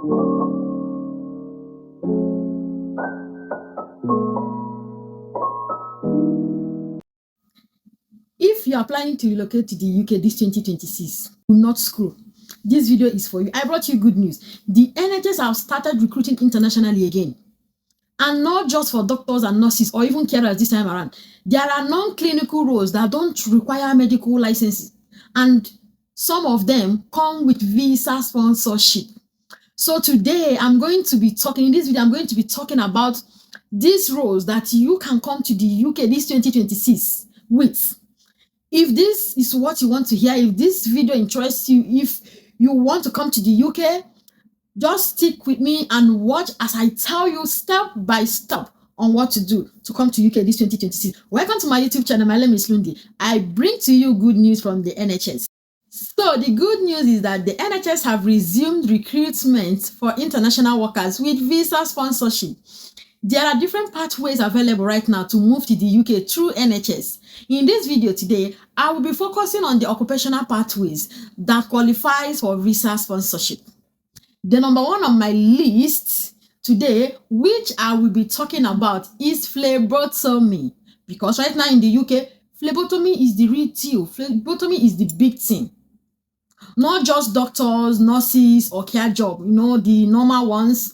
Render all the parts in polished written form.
If you're planning to relocate to the UK this 2026, do not scroll. This video is for you. I brought you good news. The NHS have started recruiting internationally again. And not just for doctors and nurses or even carers this time around. There are non-clinical roles that don't require medical licenses. And some of them come with visa sponsorship. So today, in this video, I'm going to be talking about these roles that you can come to the UK this 2026 with. If this is what you want to hear, if this video interests you, if you want to come to the UK, just stick with me and watch as I tell you step by step on what to do to come to UK this 2026. Welcome to my YouTube channel. My name is Lundi. I bring to you good news from the NHS. So the good news is that the NHS have resumed recruitment for international workers with visa sponsorship. There are different pathways available right now to move to the UK through NHS. In this video today, I will be focusing on the occupational pathways that qualifies for visa sponsorship. The number one on my list today, which I will be talking about, is phlebotomy. Because right now in the UK, phlebotomy is the real deal. Phlebotomy is the big thing. Not just doctors, nurses, or care job, the normal ones.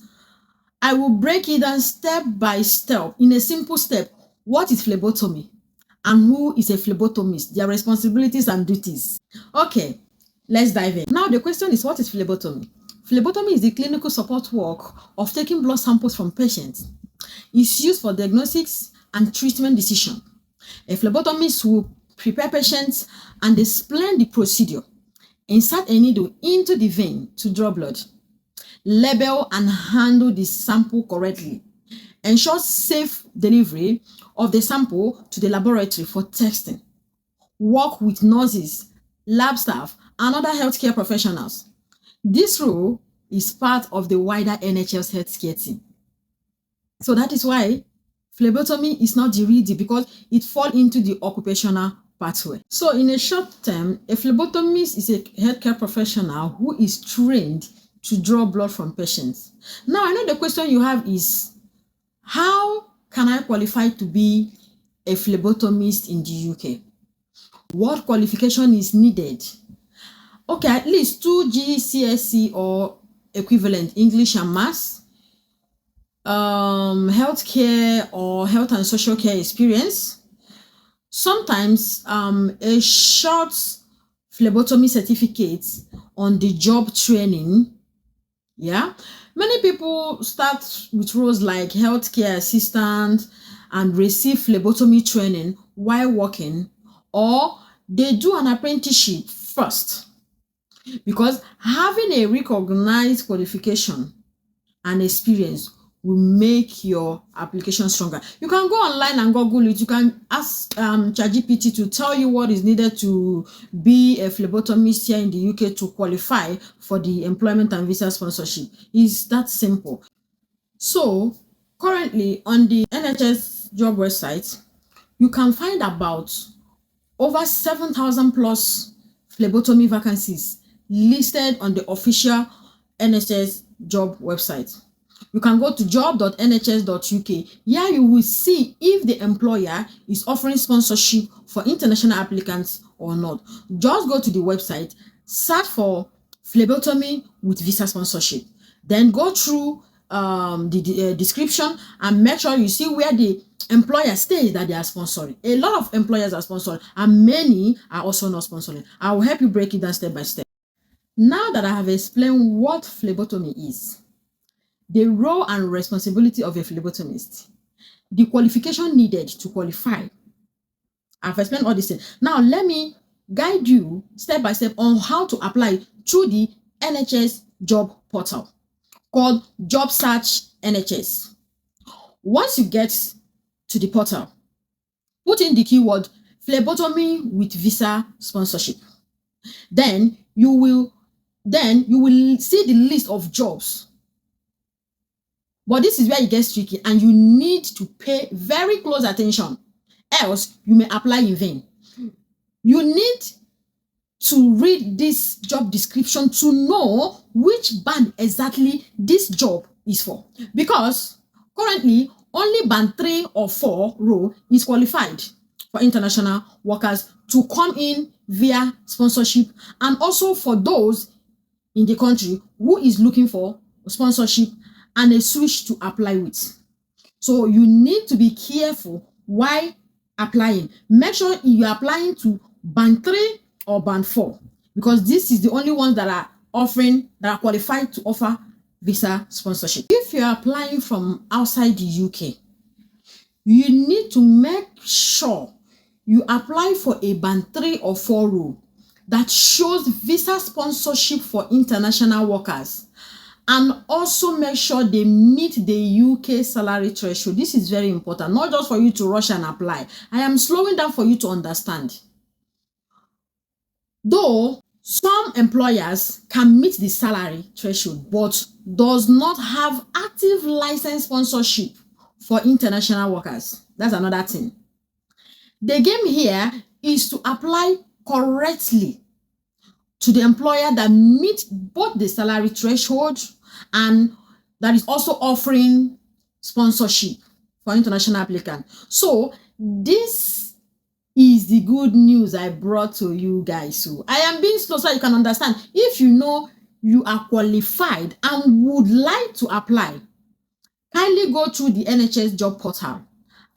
I will break it down step by step in a simple step. What is phlebotomy? And who is a phlebotomist? Their responsibilities and duties. Okay, let's dive in. Now the question is, what is phlebotomy? Phlebotomy is the clinical support work of taking blood samples from patients. It's used for diagnostics and treatment decision. A phlebotomist will prepare patients and explain the procedure. Insert a needle into the vein to draw blood. Label and handle the sample correctly. Ensure safe delivery of the sample to the laboratory for testing. Work with nurses, lab staff, and other healthcare professionals. This role is part of the wider NHS healthcare team. So that is why phlebotomy is not the real deal, because it falls into the occupational pathway. So in a short term, a phlebotomist is a healthcare professional who is trained to draw blood from patients. Now, I know the question you have is, how can I qualify to be a phlebotomist in the UK? What qualification is needed? Okay, at least 2 GCSE or equivalent English and Maths, healthcare or health and social care experience, sometimes a short phlebotomy certificate on the job training. Yeah, many people start with roles like healthcare assistant and receive phlebotomy training while working, or they do an apprenticeship first. Because having a recognized qualification and experience will make your application stronger. You can go online and Google it. You can ask ChatGPT to tell you what is needed to be a phlebotomist here in the UK to qualify for the employment and visa sponsorship. It's that simple. So currently on the NHS job website, you can find about over 7,000 plus phlebotomy vacancies listed on the official NHS job website. You can go to job.nhs.uk. Here you will see if the employer is offering sponsorship for international applicants or not. Just go to the website, search for phlebotomy with visa sponsorship. Then go through the description and make sure you see where the employer states that they are sponsoring. A lot of employers are sponsoring and many are also not sponsoring. I will help you break it down step by step. Now that I have explained what phlebotomy is, the role and responsibility of a phlebotomist, the qualification needed to qualify, I've explained all these things. Now let me guide you step by step on how to apply through the NHS job portal called Job Search NHS. Once you get to the portal, put in the keyword phlebotomy with visa sponsorship. Then you will see the list of jobs. But this is where it gets tricky and you need to pay very close attention, else you may apply in vain. You need to read this job description to know which band exactly this job is for. Because currently, only band 3 or 4 role is qualified for international workers to come in via sponsorship, and also for those in the country who is looking for sponsorship and a switch to apply with. So you need to be careful while applying. Make sure you're applying to band 3 or band 4, because this is the only ones that are qualified to offer visa sponsorship. If you're applying from outside the UK, you need to make sure you apply for a band 3 or 4 role that shows visa sponsorship for international workers, and also make sure they meet the UK salary threshold. This is very important, not just for you to rush and apply. I am slowing down for you to understand. Though some employers can meet the salary threshold, but does not have active license sponsorship for international workers. That's another thing. The game here is to apply correctly to the employer that meets both the salary threshold and that is also offering sponsorship for international applicants. So this is the good news I brought to you guys. So I am being slow so you can understand. If you know you are qualified and would like to apply, kindly go through the NHS job portal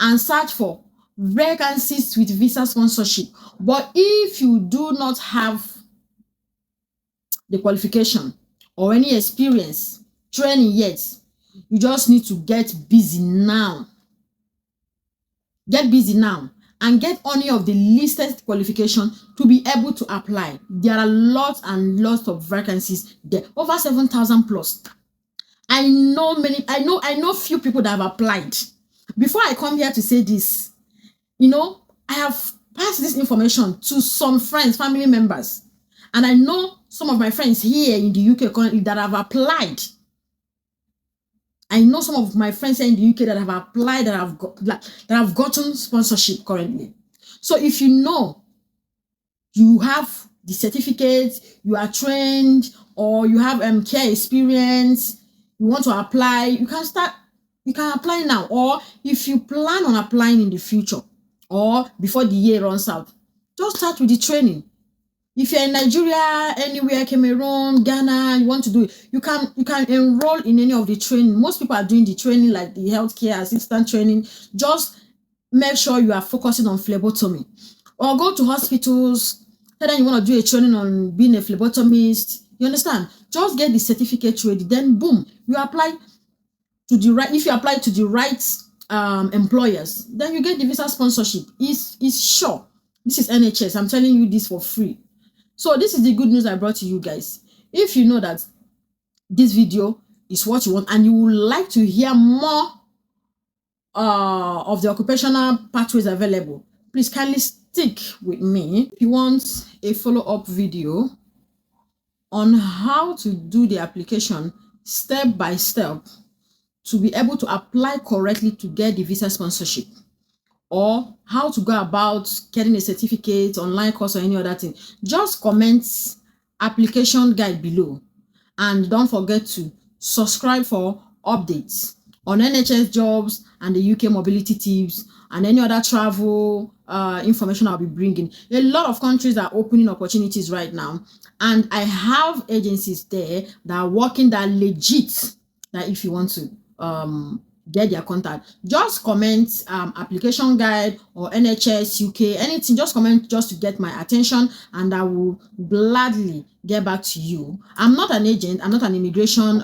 and search for vacancies with visa sponsorship. But if you do not have the qualification or any experience, training yet, you just need to get busy now. Get busy now and get any of the listed qualification to be able to apply. There are lots and lots of vacancies there, over 7,000 plus. I know few people that have applied. Before I come here to say this, I have passed this information to some friends, family members, and I know some of my friends here in the UK currently that have applied. I know some of my friends here in the UK that have applied, that have gotten sponsorship currently. So if you know you have the certificate, you are trained, or you have care experience, you want to apply, you can apply now. Or if you plan on applying in the future or before the year runs out, just start with the training. If you're in Nigeria, anywhere, Cameroon, Ghana, you want to do it, you can enroll in any of the training. Most people are doing the training, like the healthcare assistant training. Just make sure you are focusing on phlebotomy. Or go to hospitals, tell them you want to do a training on being a phlebotomist. You understand? Just get the certificate ready. Then boom, you apply to the right. If you apply to the right employers, then you get the visa sponsorship. It's sure. This is NHS. I'm telling you this for free. So this is the good news I brought to you guys. If you know that this video is what you want and you would like to hear more of the occupational pathways available, please kindly stick with me. If you want a follow-up video on how to do the application step by step to be able to apply correctly to get the visa sponsorship, or how to go about getting a certificate, online course, or any other thing, just comment application guide below. And don't forget to subscribe for updates on NHS jobs and the UK mobility tips and any other travel information I'll be bringing. A lot of countries are opening opportunities right now, and I have agencies there that are working, that are legit, that if you want to get their contact, just comment application guide or NHS UK, anything, just comment just to get my attention, and I will gladly get back to you. I'm not an agent, I'm not an immigration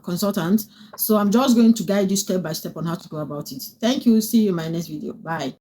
consultant, so I'm just going to guide you step by step on how to go about it. Thank you. See you in my next video. Bye.